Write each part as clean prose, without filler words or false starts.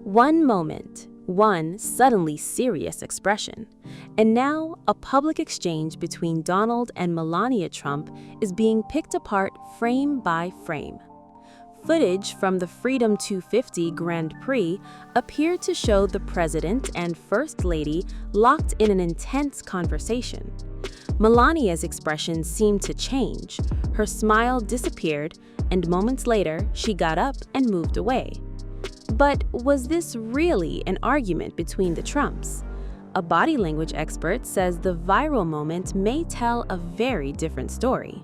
One moment, one suddenly serious expression, and now a public exchange between Donald and Melania Trump is being picked apart frame by frame. Footage from the Freedom 250 Grand Prix appeared to show the president and First Lady locked in an intense conversation. Melania's expression seemed to change, her smile disappeared, and moments later she got up and moved away. But was this really an argument between the Trumps? A body language expert says the viral moment may tell a very different story.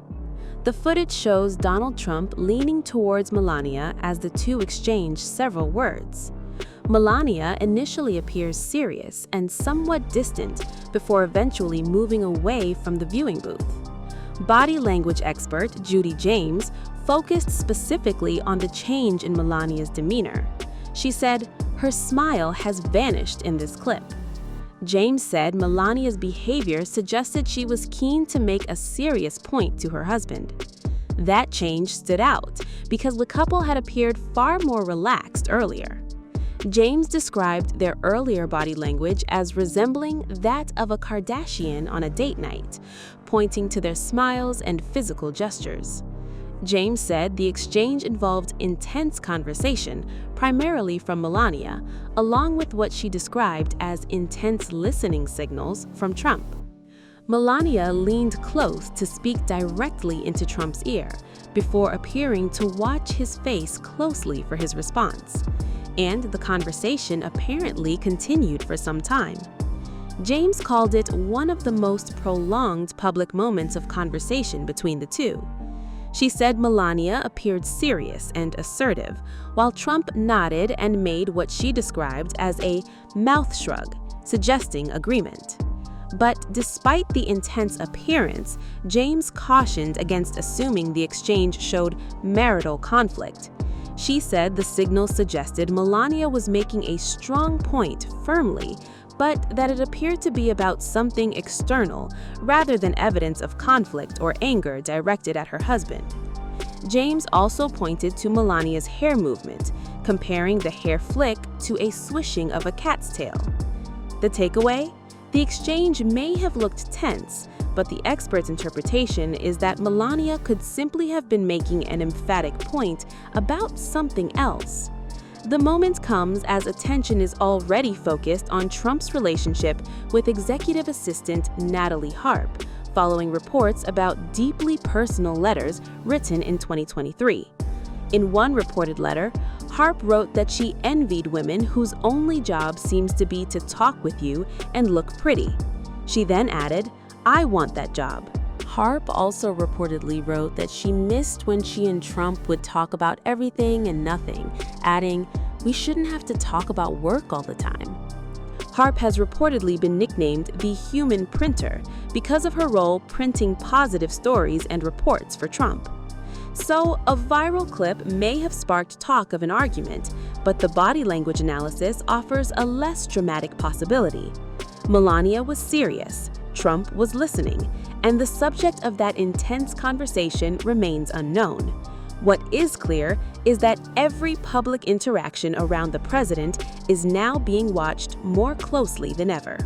The footage shows Donald Trump leaning towards Melania as the two exchange several words. Melania initially appears serious and somewhat distant before eventually moving away from the viewing booth. Body language expert Judy James focused specifically on the change in Melania's demeanor. She said, "Her smile has vanished in this clip." James said Melania's behavior suggested she was keen to make a serious point to her husband. That change stood out because the couple had appeared far more relaxed earlier. James described their earlier body language as resembling that of a Kardashian on a date night, pointing to their smiles and physical gestures. James said the exchange involved intense conversation, primarily from Melania, along with what she described as intense listening signals from Trump. Melania leaned close to speak directly into Trump's ear before appearing to watch his face closely for his response. And the conversation apparently continued for some time. James called it one of the most prolonged public moments of conversation between the two. She said Melania appeared serious and assertive, while Trump nodded and made what she described as a mouth shrug, suggesting agreement. But despite the intense appearance, James cautioned against assuming the exchange showed marital conflict. She said the signal suggested Melania was making a strong point firmly, but that it appeared to be about something external rather than evidence of conflict or anger directed at her husband. James also pointed to Melania's hair movement, comparing the hair flick to a swishing of a cat's tail. The takeaway? The exchange may have looked tense, but the expert's interpretation is that Melania could simply have been making an emphatic point about something else. The moment comes as attention is already focused on Trump's relationship with executive assistant Natalie Harp, following reports about deeply personal letters written in 2023. In one reported letter, Harp wrote that she envied women whose only job seems to be to talk with you and look pretty. She then added, "I want that job." Harp also reportedly wrote that she missed when she and Trump would talk about everything and nothing, adding, "We shouldn't have to talk about work all the time." Harp has reportedly been nicknamed the human printer because of her role printing positive stories and reports for Trump. So, a viral clip may have sparked talk of an argument, but the body language analysis offers a less dramatic possibility. Melania was serious, Trump was listening, and the subject of that intense conversation remains unknown. What is clear is that every public interaction around the president is now being watched more closely than ever.